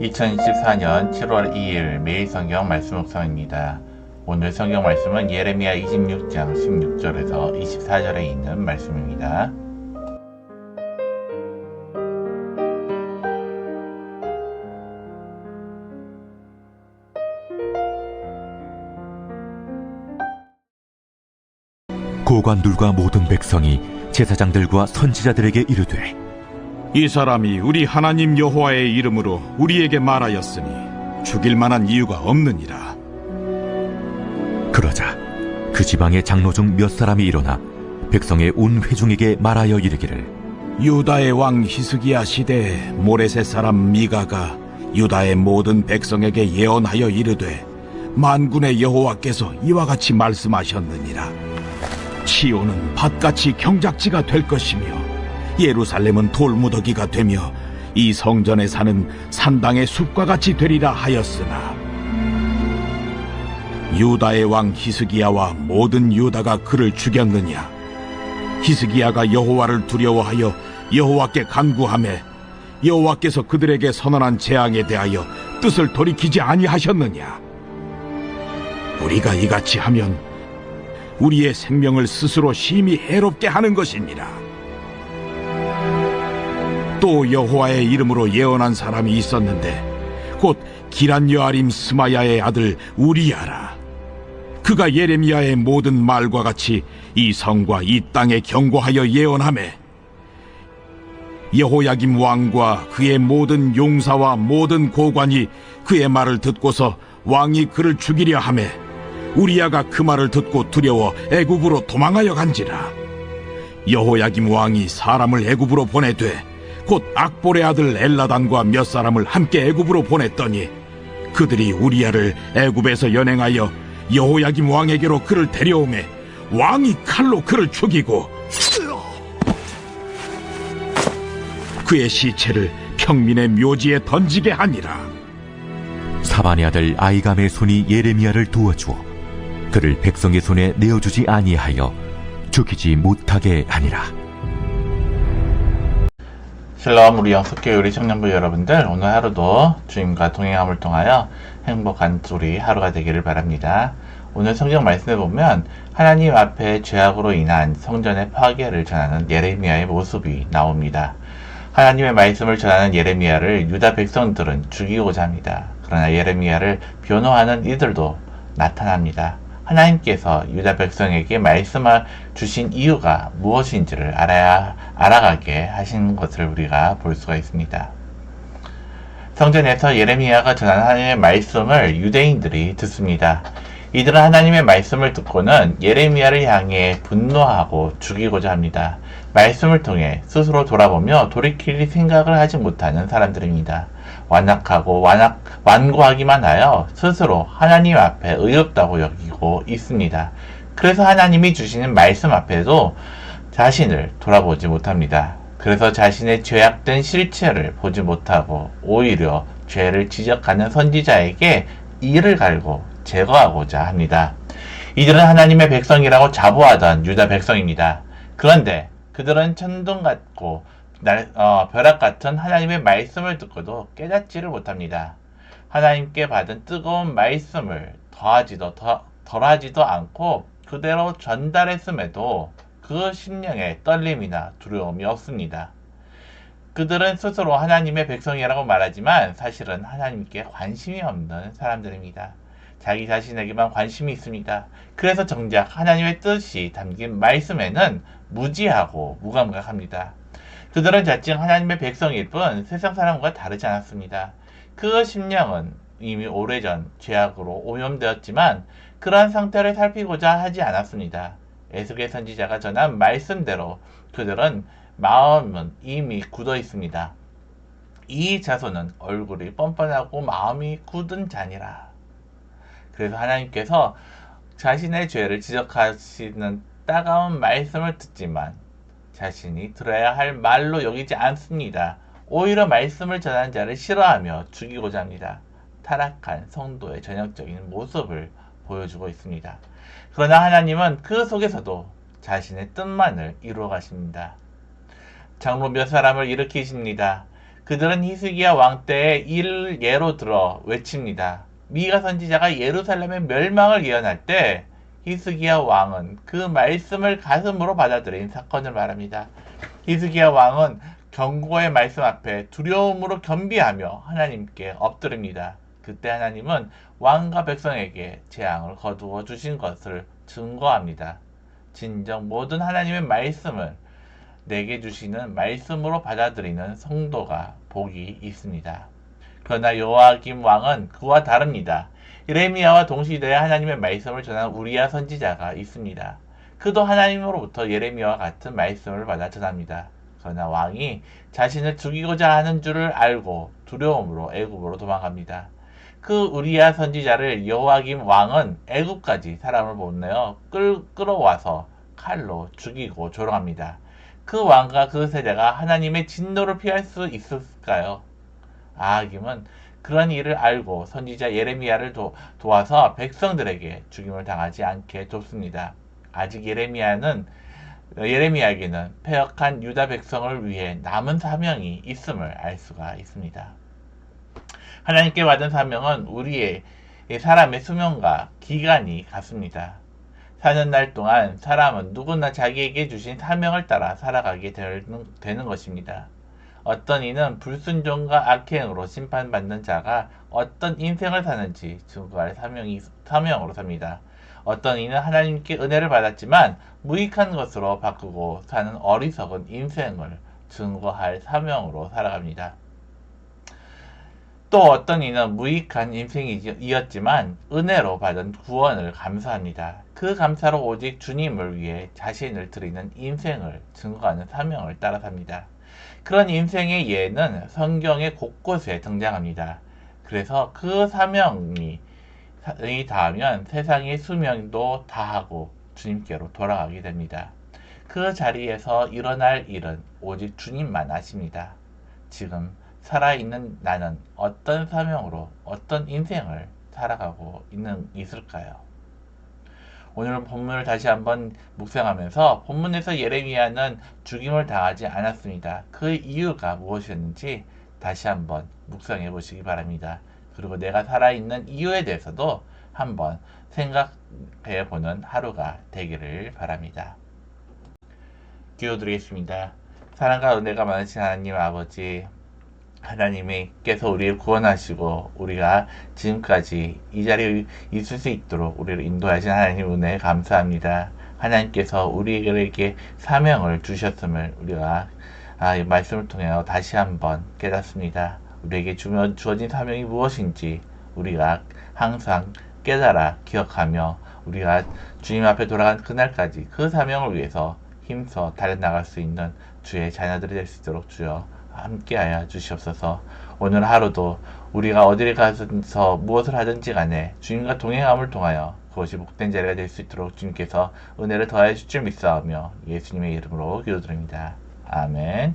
2024년 7월 2일 매일 성경 말씀 묵상입니다. 오늘 성경 말씀은 예레미야 26장 16절에서 24절에 있는 말씀입니다. 고관들과 모든 백성이 제사장들과 선지자들에게 이르되, 이 사람이 우리 하나님 여호와의 이름으로 우리에게 말하였으니 죽일 만한 이유가 없느니라. 그러자 그 지방의 장로 중 몇 사람이 일어나 백성의 온 회중에게 말하여 이르기를, 유다의 왕 히스기야 시대에 모레셋 사람 미가가 유다의 모든 백성에게 예언하여 이르되, 만군의 여호와께서 이와 같이 말씀하셨느니라. 시온은 밭같이 경작지가 될 것이며 예루살렘은 돌무더기가 되며 이 성전에 사는 산당의 숲과 같이 되리라 하였으나, 유다의 왕 히스기야와 모든 유다가 그를 죽였느냐? 히스기야가 여호와를 두려워하여 여호와께 간구하매 여호와께서 그들에게 선언한 재앙에 대하여 뜻을 돌이키지 아니하셨느냐? 우리가 이같이 하면 우리의 생명을 스스로 심히 해롭게 하는 것이니라. 또 여호와의 이름으로 예언한 사람이 있었는데 곧 기란 여아림 스마야의 아들 우리야라. 그가 예레미야의 모든 말과 같이 이 성과 이 땅에 경고하여 예언하매, 여호야김 왕과 그의 모든 용사와 모든 고관이 그의 말을 듣고서 왕이 그를 죽이려 하매 우리야가 그 말을 듣고 두려워 애굽으로 도망하여 간지라. 여호야김 왕이 사람을 애굽으로 보내되 곧 악볼의 아들 엘라단과 몇 사람을 함께 애굽으로 보냈더니 그들이 우리야를 애굽에서 연행하여 여호야김 왕에게로 그를 데려오매 왕이 칼로 그를 죽이고 그의 시체를 평민의 묘지에 던지게 하니라. 사반의 아들 아이감의 손이 예레미야를 도와주어 그를 백성의 손에 내어주지 아니하여 죽이지 못하게 하니라. 샬롬, 우리 영숙교회 우리 청년부 여러분들, 오늘 하루도 주님과 동행함을 통하여 행복한 우리 하루가 되기를 바랍니다. 오늘 성경 말씀에 보면 하나님 앞에 죄악으로 인한 성전의 파괴를 전하는 예레미야의 모습이 나옵니다. 하나님의 말씀을 전하는 예레미야를 유다 백성들은 죽이고자 합니다. 그러나 예레미야를 변호하는 이들도 나타납니다. 하나님께서 유다 백성에게 말씀을 주신 이유가 무엇인지를 알아가게 하신 것을 우리가 볼 수가 있습니다. 성전에서 예레미야가 전하는 하나님의 말씀을 유대인들이 듣습니다. 이들은 하나님의 말씀을 듣고는 예레미야를 향해 분노하고 죽이고자 합니다. 말씀을 통해 스스로 돌아보며 돌이킬 생각을 하지 못하는 사람들입니다. 완고하기만 하여 스스로 하나님 앞에 의롭다고 여기고 있습니다. 그래서 하나님이 주시는 말씀 앞에도 자신을 돌아보지 못합니다. 그래서 자신의 죄악된 실체를 보지 못하고 오히려 죄를 지적하는 선지자에게 이를 갈고 제거하고자 합니다. 이들은 하나님의 백성이라고 자부하던 유다 백성입니다. 그런데 그들은 천둥 같고 벼락 같은 하나님의 말씀을 듣고도 깨닫지를 못합니다. 하나님께 받은 뜨거운 말씀을 덜하지도 않고 그대로 전달했음에도 그 심령에 떨림이나 두려움이 없습니다. 그들은 스스로 하나님의 백성이라고 말하지만 사실은 하나님께 관심이 없는 사람들입니다. 자기 자신에게만 관심이 있습니다. 그래서 정작 하나님의 뜻이 담긴 말씀에는 무지하고 무감각합니다. 그들은 자칭 하나님의 백성일 뿐 세상 사람과 다르지 않았습니다. 그 심령은 이미 오래전 죄악으로 오염되었지만 그러한 상태를 살피고자 하지 않았습니다. 에스겔 선지자가 전한 말씀대로 그들은 마음은 이미 굳어 있습니다. 이 자손은 얼굴이 뻔뻔하고 마음이 굳은 자니라. 그래서 하나님께서 자신의 죄를 지적하시는 따가운 말씀을 듣지만 자신이 들어야 할 말로 여기지 않습니다. 오히려 말씀을 전하는 자를 싫어하며 죽이고자 합니다. 타락한 성도의 전형적인 모습을 보여주고 있습니다. 그러나 하나님은 그 속에서도 자신의 뜻만을 이루어 가십니다. 장로 몇 사람을 일으키십니다. 그들은 히스기야 왕 때의 일을 예로 들어 외칩니다. 미가 선지자가 예루살렘의 멸망을 예언할 때 히스기야 왕은 그 말씀을 가슴으로 받아들인 사건을 말합니다. 히스기야 왕은 경고의 말씀 앞에 두려움으로 겸비하며 하나님께 엎드립니다. 그때 하나님은 왕과 백성에게 재앙을 거두어 주신 것을 증거합니다. 진정 모든 하나님의 말씀을 내게 주시는 말씀으로 받아들이는 성도가 복이 있습니다. 그러나 요아김 왕은 그와 다릅니다. 예레미야와 동시대에 하나님의 말씀을 전한 우리야 선지자가 있습니다. 그도 하나님으로부터 예레미야와 같은 말씀을 받아 전합니다. 그러나 왕이 자신을 죽이고자 하는 줄을 알고 두려움으로 애굽으로 도망갑니다. 그 우리야 선지자를 여호와김 왕은 애굽까지 사람을 보내어 끌어와서 칼로 죽이고 조롱합니다. 그 왕과 그 세대가 하나님의 진노를 피할 수 있을까요? 아하김은 그런 일을 알고 선지자 예레미야를 도와서 백성들에게 죽임을 당하지 않게 돕습니다. 아직 예레미야에게는 패역한 유다 백성을 위해 남은 사명이 있음을 알 수가 있습니다. 하나님께 받은 사명은 우리의 사람의 수명과 기간이 같습니다. 사는 날 동안 사람은 누구나 자기에게 주신 사명을 따라 살아가게 되는 것입니다. 어떤 이는 불순종과 악행으로 심판받는 자가 어떤 인생을 사는지 증거할 사명으로 삽니다. 어떤 이는 하나님께 은혜를 받았지만 무익한 것으로 바꾸고 사는 어리석은 인생을 증거할 사명으로 살아갑니다. 또 어떤 이는 무익한 인생이었지만 은혜로 받은 구원을 감사합니다. 그 감사로 오직 주님을 위해 자신을 드리는 인생을 증거하는 사명을 따라 삽니다. 그런 인생의 예는 성경의 곳곳에 등장합니다. 그래서 그 사명이 다하면 세상의 수명도 다하고 주님께로 돌아가게 됩니다. 그 자리에서 일어날 일은 오직 주님만 아십니다. 지금 살아있는 나는 어떤 사명으로 어떤 인생을 살아가고 있을까요? 오늘 본문을 다시 한번 묵상하면서 본문에서 예레미야는 죽임을 당하지 않았습니다. 그 이유가 무엇이었는지 다시 한번 묵상해 보시기 바랍니다. 그리고 내가 살아있는 이유에 대해서도 한번 생각해 보는 하루가 되기를 바랍니다. 기도드리겠습니다. 사랑과 은혜가 많으신 하나님 아버지, 하나님께서 우리를 구원하시고 우리가 지금까지 이 자리에 있을 수 있도록 우리를 인도하신 하나님 은혜에 감사합니다. 하나님께서 우리에게 사명을 주셨음을 우리가 이 말씀을 통해 다시 한번 깨닫습니다. 우리에게 주어진 사명이 무엇인지 우리가 항상 깨달아 기억하며 우리가 주님 앞에 돌아간 그날까지 그 사명을 위해서 힘써 달려나갈 수 있는 주의 자녀들이 될 수 있도록 주여 함께하여 주시옵소서. 오늘 하루도 우리가 어디를 가서 무엇을 하든지 간에 주님과 동행함을 통하여 그것이 복된 자리가 될 수 있도록 주님께서 은혜를 더하여 주실 줄 믿사오며 예수님의 이름으로 기도드립니다. 아멘.